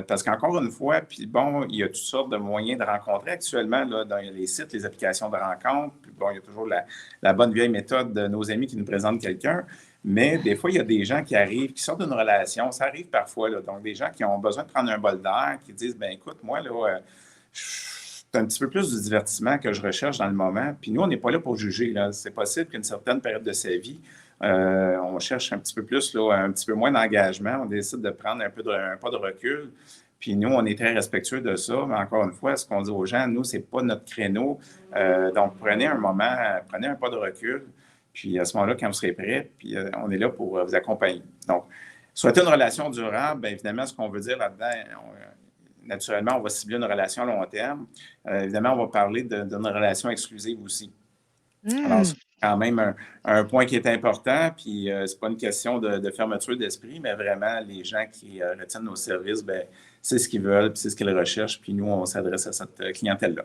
Parce qu'encore une fois, puis bon, il y a toutes sortes de moyens de rencontrer actuellement là, dans les sites, les applications de rencontres. Puis bon, il y a toujours la bonne vieille méthode de nos amis qui nous présentent quelqu'un. Mais des fois, il y a des gens qui arrivent, qui sortent d'une relation. Ça arrive parfois, là, donc des gens qui ont besoin de prendre un bol d'air, qui disent, ben écoute, moi, là, c'est un petit peu plus du divertissement que je recherche dans le moment. Puis nous, on n'est pas là pour juger. Là. C'est possible qu'une certaine période de sa vie, on cherche un petit peu plus, là, un petit peu moins d'engagement. On décide de prendre un pas de recul. Puis nous, on est très respectueux de ça. Mais encore une fois, ce qu'on dit aux gens, nous, c'est pas notre créneau. Donc, prenez un moment, prenez un pas de recul. Puis à ce moment-là, quand vous serez prêt, puis on est là pour vous accompagner. Donc, souhaiter une relation durable, bien évidemment, ce qu'on veut dire là-dedans, naturellement, on va cibler une relation à long terme. Évidemment, on va parler d'une relation exclusive aussi. Alors, c'est quand même un point qui est important, puis ce n'est pas une question de fermeture d'esprit, mais vraiment, les gens qui retiennent nos services, bien, c'est ce qu'ils veulent, puis c'est ce qu'ils recherchent, puis nous, on s'adresse à cette clientèle-là.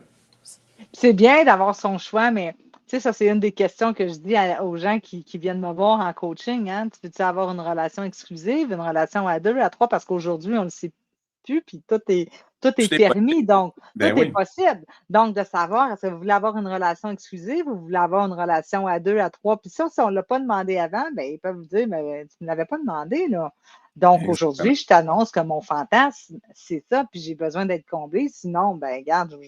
C'est bien d'avoir son choix, mais tu sais, ça, c'est une des questions que je dis aux gens qui viennent me voir en coaching. Hein. Tu veux-tu avoir une relation exclusive, une relation à 2, à 3, parce qu'aujourd'hui, on ne le sait plus, puis tout est permis, donc Ben tout est oui. possible. Donc, de savoir, est-ce que vous voulez avoir une relation exclusive ou vous voulez avoir une relation à 2, à 3? Puis ça, si on ne l'a pas demandé avant, bien, ils peuvent vous dire, mais tu ne l'avais pas demandé, là. Donc, Exactement. aujourd'hui, je t'annonce que mon fantasme, c'est ça, puis j'ai besoin d'être comblé. Sinon, ben regarde,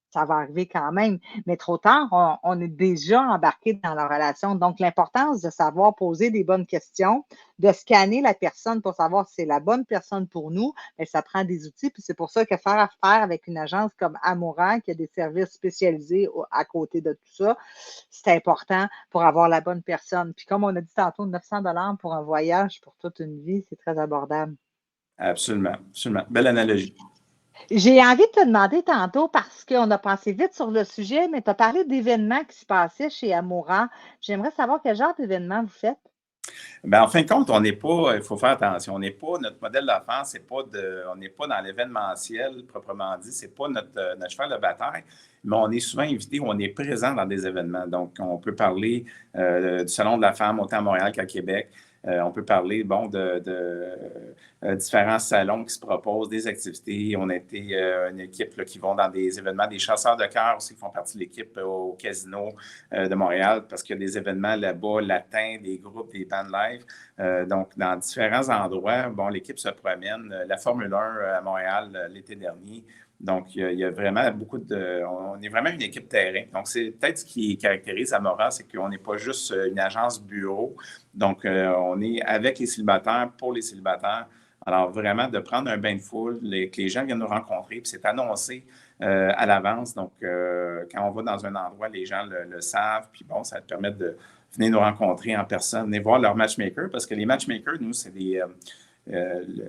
ça va arriver quand même. Mais trop tard, on est déjà embarqué dans la relation. Donc, l'importance de savoir poser des bonnes questions, de scanner la personne pour savoir si c'est la bonne personne pour nous, mais ça prend des outils. Puis c'est pour ça que faire affaire avec une agence comme Amoura, qui a des services spécialisés à côté de tout ça, c'est important pour avoir la bonne personne. Puis comme on a dit tantôt, 900 $ pour un voyage pour toute une vie, c'est très abordable. Absolument, absolument. Belle analogie. J'ai envie de te demander tantôt, parce qu'on a passé vite sur le sujet, mais tu as parlé d'événements qui se passaient chez Amoura. J'aimerais savoir quel genre d'événements vous faites. Ben, en fin de compte, on n'est pas, il faut faire attention, on n'est pas, notre modèle d'affaires, on n'est pas dans l'événementiel proprement dit, c'est pas notre cheval de bataille, mais on est souvent invité, on est présent dans des événements. Donc, on peut parler du Salon de la femme autant à Montréal qu'à Québec. On peut parler, bon, de différents salons qui se proposent, des activités. On a été une équipe là, qui vont dans des événements, des chasseurs de cœur aussi qui font partie de l'équipe au Casino de Montréal parce qu'il y a des événements là-bas, latins, des groupes, des bands live. Donc, dans différents endroits, bon, l'équipe se promène. La Formule 1 à Montréal l'été dernier. Donc, il y a vraiment on est vraiment une équipe terrain. Donc, c'est peut-être ce qui caractérise Amoura, c'est qu'on n'est pas juste une agence bureau. Donc, on est avec les célibataires, pour les célibataires. Alors, vraiment, de prendre un bain de foule, que les gens viennent nous rencontrer, puis c'est annoncé à l'avance. Donc, quand on va dans un endroit, les gens le savent, puis bon, ça te permet de venir nous rencontrer en personne, venir voir leurs matchmakers, parce que les matchmakers, nous, c'est des...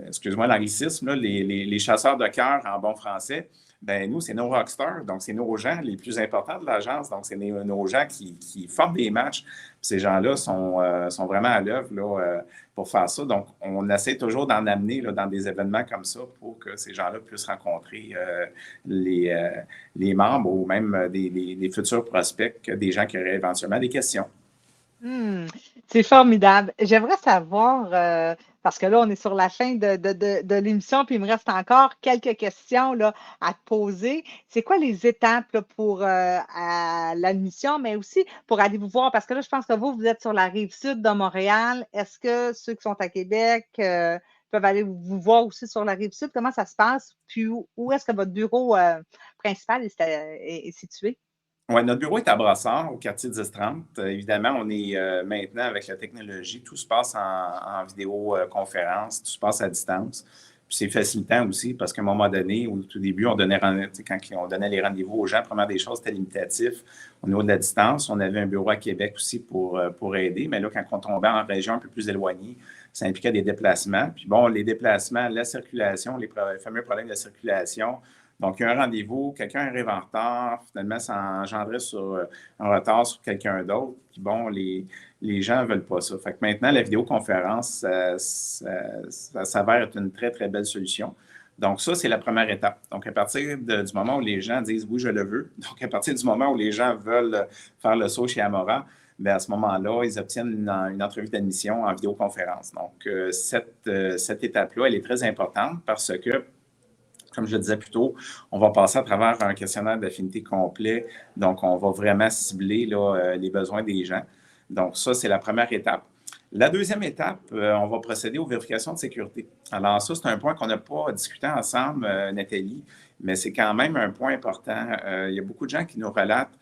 excuse-moi l'anglicisme, là, les chasseurs de cœur en bon français, ben nous, c'est nos rockstars, donc c'est nos gens les plus importants de l'agence, donc c'est nos gens qui forment des matchs. Puis ces gens-là sont vraiment à l'œuvre là, pour faire ça. Donc, on essaie toujours d'en amener là, dans des événements comme ça pour que ces gens-là puissent rencontrer les membres ou même des futurs prospects, des gens qui auraient éventuellement des questions. C'est formidable. J'aimerais savoir, parce que là, on est sur la fin de l'émission, puis il me reste encore quelques questions là, à te poser. C'est quoi les étapes là, pour à l'admission, mais aussi pour aller vous voir? Parce que là, je pense que vous êtes sur la rive sud de Montréal. Est-ce que ceux qui sont à Québec peuvent aller vous voir aussi sur la rive sud? Comment ça se passe? Puis où est-ce que votre bureau principal est situé? Oui, notre bureau est à Brossard, au quartier 1030. Évidemment, on est maintenant avec la technologie, tout se passe en vidéoconférence, tout se passe à distance. Puis c'est facilitant aussi parce qu'à un moment donné, au tout début, quand on donnait les rendez-vous aux gens, première des choses, c'était limitatif au niveau de la distance. On avait un bureau à Québec aussi pour aider, mais là, quand on tombait en région un peu plus éloignée, ça impliquait des déplacements. Puis bon, les déplacements, la circulation, les fameux problèmes de circulation. Donc, il y a un rendez-vous, quelqu'un arrive en retard, finalement, ça engendrait sur un retard sur quelqu'un d'autre. Puis bon, les gens ne veulent pas ça. Fait que maintenant, la vidéoconférence, ça s'avère être une très, très belle solution. Donc, ça, c'est la première étape. Donc, à partir du moment où les gens disent « oui, je le veux », donc à partir du moment où les gens veulent faire le saut chez Amoura, bien, à ce moment-là, ils obtiennent une entrevue d'admission en vidéoconférence. Donc, cette étape-là, elle est très importante parce que comme je le disais plus tôt, on va passer à travers un questionnaire d'affinité complet. Donc, on va vraiment cibler là, les besoins des gens. Donc, ça, c'est la première étape. La deuxième étape, on va procéder aux vérifications de sécurité. Alors, ça, c'est un point qu'on n'a pas discuté ensemble, Nathalie, mais c'est quand même un point important. Il y a beaucoup de gens qui nous relatent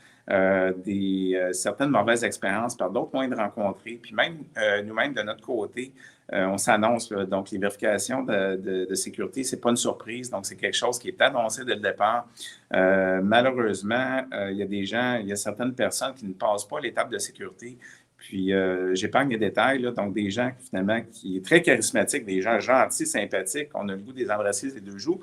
certaines mauvaises expériences par d'autres moyens de rencontrer. Puis même nous-mêmes, de notre côté, on s'annonce. Donc, les vérifications de sécurité, ce n'est pas une surprise. Donc, c'est quelque chose qui est annoncé dès le départ. Malheureusement, il y a des gens, il y a certaines personnes qui ne passent pas l'étape de sécurité. Puis, j'épargne les détails, là, donc des gens finalement qui sont très charismatiques, des gens gentils, sympathiques, on a le goût de les embrasser les deux joues.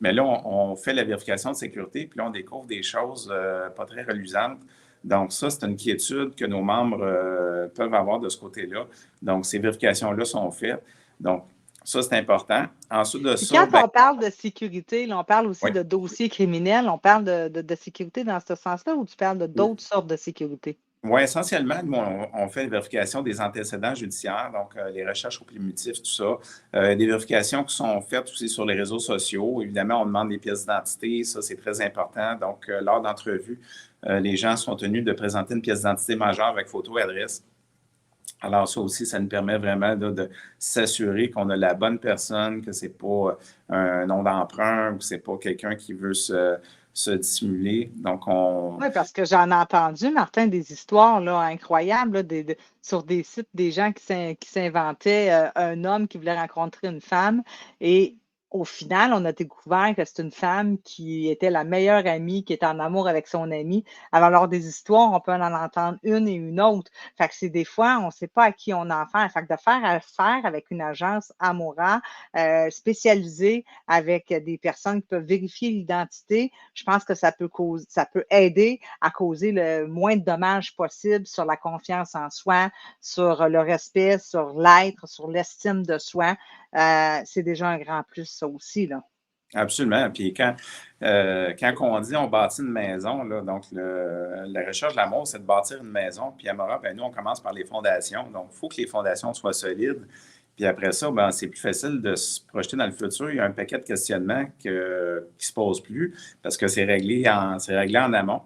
Mais là, on fait la vérification de sécurité, puis là, on découvre des choses pas très reluisantes. Donc, ça, c'est une inquiétude que nos membres peuvent avoir de ce côté-là. Donc, ces vérifications-là sont faites. Donc, ça, c'est important. Ensuite de Puis ça, quand on parle de sécurité, là, on parle aussi oui. de dossiers criminels, on parle de sécurité dans ce sens-là ou tu parles de d'autres sortes de sécurité? Oui, essentiellement, nous, on fait une vérification des antécédents judiciaires, donc les recherches au primitif, tout ça. Des vérifications qui sont faites aussi sur les réseaux sociaux. Évidemment, on demande des pièces d'identité, ça, c'est très important. Donc, lors d'entrevues, les gens sont tenus de présenter une pièce d'identité majeure avec photo et adresse. Alors, ça aussi, ça nous permet vraiment de s'assurer qu'on a la bonne personne, que ce n'est pas un nom d'emprunt ou ce n'est pas quelqu'un qui veut se dissimuler. Donc, Oui, parce que j'en ai entendu, Martin, des histoires là, incroyables là, sur des sites, des gens qui s'inventaient un homme qui voulait rencontrer une femme et au final, on a découvert que c'est une femme qui était la meilleure amie, qui était en amour avec son ami. Alors, lors des histoires, on peut en entendre une et une autre. Fait que c'est des fois, on ne sait pas à qui on a affaire. Fait que de faire affaire avec une agence Amora spécialisée avec des personnes qui peuvent vérifier l'identité, je pense que ça peut aider à causer le moins de dommages possible sur la confiance en soi, sur le respect, sur l'être, sur l'estime de soi. C'est déjà un grand plus, ça aussi, là. Absolument. Puis quand on dit on bâtit une maison, là, donc la recherche de l'amour, c'est de bâtir une maison. Puis Amora, ben, nous, on commence par les fondations. Donc, il faut que les fondations soient solides. Puis après ça, ben, c'est plus facile de se projeter dans le futur. Il y a un paquet de questionnements qui ne se posent plus parce que c'est réglé en amont.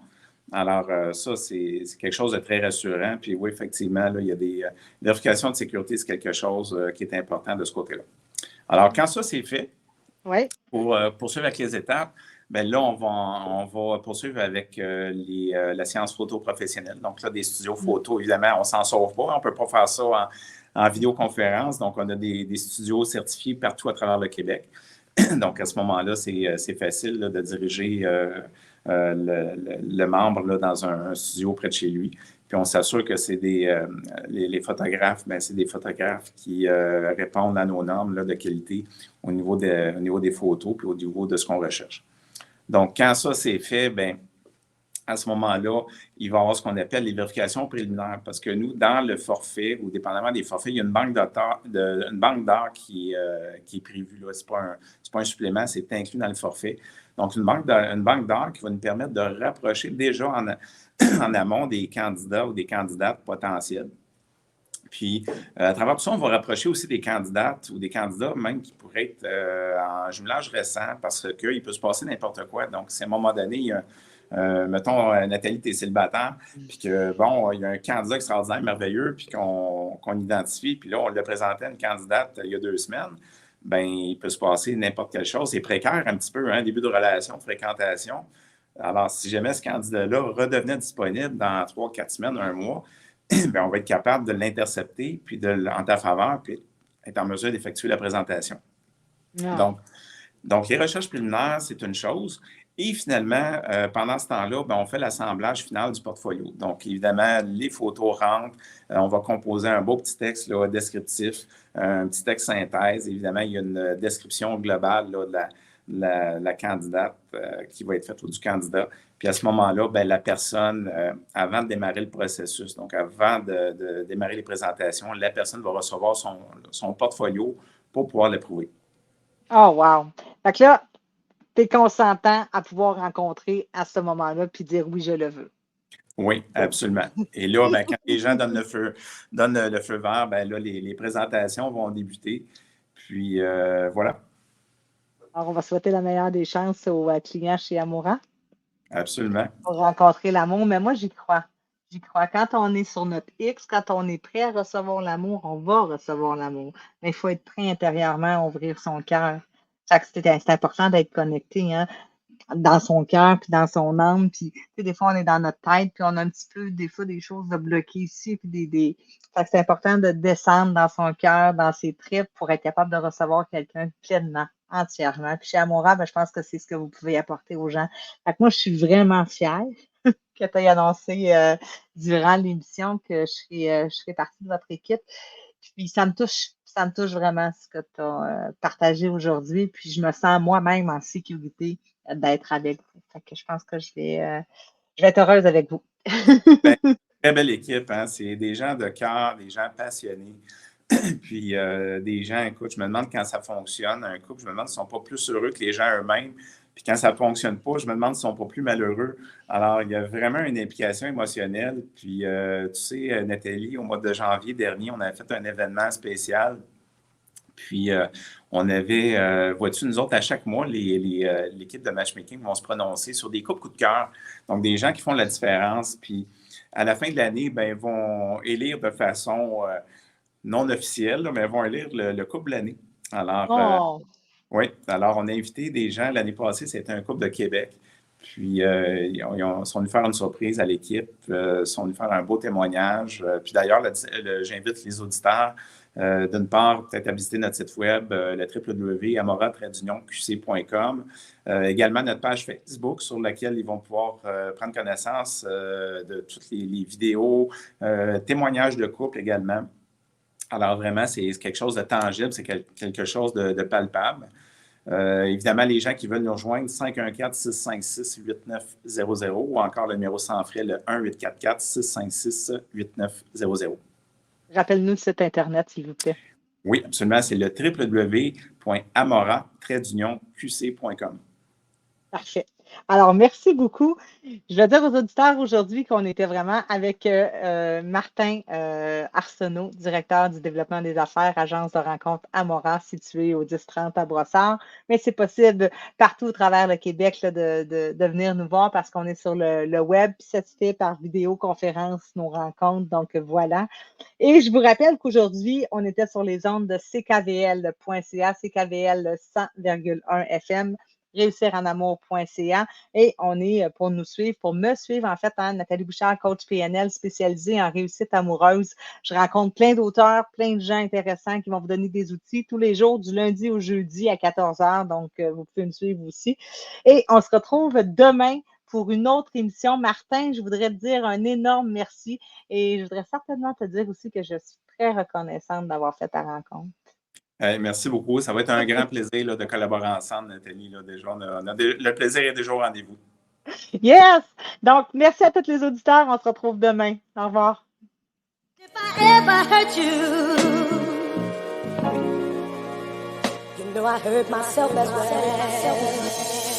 Alors, ça, c'est quelque chose de très rassurant. Puis oui, effectivement, là, il y a des vérifications de sécurité, c'est quelque chose qui est important de ce côté-là. Alors, quand ça, c'est fait, Oui. pour poursuivre avec les étapes, bien là, on va poursuivre avec la science photo professionnelle. Donc là, des studios photo, évidemment, on ne s'en sauve pas. On ne peut pas faire ça en vidéoconférence. Donc, on a des studios certifiés partout à travers le Québec. Donc, à ce moment-là, c'est facile là, de diriger le membre là, dans un studio près de chez lui. Puis on s'assure que c'est les photographes, bien, c'est des photographes qui répondent à nos normes là, de qualité au niveau des photos puis au niveau de ce qu'on recherche. Donc, quand ça c'est fait, bien, à ce moment-là, il va y avoir ce qu'on appelle les vérifications préliminaires. Parce que nous, dans le forfait, ou dépendamment des forfaits, il y a une banque d'heures qui est prévue. Ce n'est pas un supplément, c'est inclus dans le forfait. Donc, une banque d'heures qui va nous permettre de rapprocher déjà en amont des candidats ou des candidates potentielles. Puis, à travers tout ça, on va rapprocher aussi des candidates ou des candidats même qui pourraient être en jumelage récent parce qu'il peut se passer n'importe quoi. Donc, si à un moment donné, il y a mettons, Nathalie, tu es célibataire, puis que, bon, il y a un candidat extraordinaire, merveilleux, puis qu'on identifie, puis là, on l'a présenté à une candidate il y a 2 semaines, bien, il peut se passer n'importe quelle chose. C'est précaire un petit peu, hein, début de relation, de fréquentation. Alors, si jamais ce candidat-là redevenait disponible dans 3-4 semaines, 1 mois, bien, on va être capable de l'intercepter, puis en ta faveur, puis être en mesure d'effectuer la présentation. Ah. Donc, les recherches préliminaires, c'est une chose. Et finalement, pendant ce temps-là, bien, on fait l'assemblage final du portfolio. Donc, évidemment, les photos rentrent. On va composer un beau petit texte là, descriptif, un petit texte synthèse. Évidemment, il y a une description globale là, de la candidate qui va être faite ou du candidat. Puis à ce moment-là, bien, la personne, avant de démarrer le processus, donc avant de démarrer les présentations, la personne va recevoir son portfolio pour pouvoir l'approuver. Oh, wow. Fait que là, tu es consentant à pouvoir rencontrer à ce moment-là puis dire oui, je le veux. Oui, absolument. Et là, bien, quand les gens donnent le feu vert, bien, là, les présentations vont débuter. Puis voilà. Alors, on va souhaiter la meilleure des chances aux clients chez Amora Absolument. pour rencontrer l'amour. Mais moi, j'y crois. J'y crois. Quand on est sur notre X, quand on est prêt à recevoir l'amour, on va recevoir l'amour. Mais il faut être prêt intérieurement à ouvrir son cœur. C'est important d'être connecté. Hein? dans son cœur, puis dans son âme. Puis, tu sais, des fois, on est dans notre tête, puis on a un petit peu, des fois, des choses de bloquer ici, puis Fait que c'est important de descendre dans son cœur, dans ses tripes, pour être capable de recevoir quelqu'un pleinement, entièrement. Puis chez Amora, ben, je pense que c'est ce que vous pouvez apporter aux gens. Fait que moi, je suis vraiment fière que tu aies annoncé durant l'émission que je serai partie de votre équipe. Puis ça me touche vraiment ce que tu as partagé aujourd'hui. Puis je me sens moi-même en sécurité d'être avec vous. Fait que je pense que je vais être heureuse avec vous. Ben, très belle équipe, hein? C'est des gens de cœur, des gens passionnés. Puis des gens, écoute, je me demande quand ça fonctionne, un couple, je me demande s'ils ne sont pas plus heureux que les gens eux-mêmes. Puis quand ça ne fonctionne pas, je me demande s'ils ne sont pas plus malheureux. Alors, il y a vraiment une implication émotionnelle. Puis, tu sais, Nathalie, au mois de janvier dernier, on avait fait un événement spécial. Puis, on avait, vois-tu, nous autres, à chaque mois, l'équipe de matchmaking vont se prononcer sur des couples coup de cœur. Donc, des gens qui font la différence. Puis, à la fin de l'année, ben, ils vont élire de façon non officielle, là, mais ils vont élire le couple de l'année. Alors, oui, alors on a invité des gens. L'année passée, c'était un couple de Québec. Puis, ils sont venus faire une surprise à l'équipe. Ils sont venus faire un beau témoignage. Puis d'ailleurs, j'invite les auditeurs, d'une part, peut-être à visiter notre site web, le www.amora-qc.com. Également, notre page Facebook sur laquelle ils vont pouvoir prendre connaissance de toutes les vidéos, témoignages de couple également. Alors, vraiment, c'est quelque chose de tangible, c'est quelque chose de palpable. Évidemment, les gens qui veulent nous rejoindre, 514-656-8900 ou encore le numéro sans frais, le 1-844-656-8900. Rappelle-nous le site Internet, s'il vous plaît. Oui, absolument. C'est le www.amora-qc.com. Parfait. Alors, merci beaucoup. Je vais dire aux auditeurs aujourd'hui qu'on était vraiment avec Martin Arsenault, directeur du développement des affaires, agence de rencontre Amora, située au 1030 à Brossard. Mais c'est possible partout au travers le Québec là, de venir nous voir parce qu'on est sur le web, puis ça se fait par vidéoconférence, nos rencontres. Donc, voilà. Et je vous rappelle qu'aujourd'hui, on était sur les ondes de ckvl.ca, CKVL 100,1 FM. réussirenamour.ca et on est pour nous suivre, pour me suivre en fait, hein, Nathalie Bouchard, coach PNL spécialisée en réussite amoureuse. Je rencontre plein d'auteurs, plein de gens intéressants qui vont vous donner des outils tous les jours du lundi au jeudi à 14h, donc vous pouvez me suivre aussi. Et on se retrouve demain pour une autre émission. Martin, je voudrais te dire un énorme merci et je voudrais certainement te dire aussi que je suis très reconnaissante d'avoir fait ta rencontre. Merci beaucoup. Ça va être un grand plaisir là, de collaborer ensemble, Nathalie. Là, déjà, le plaisir est déjà au rendez-vous. Yes! Donc, merci à tous les auditeurs. On se retrouve demain. Au revoir. If I ever hurt you, you know I hurt myself as well.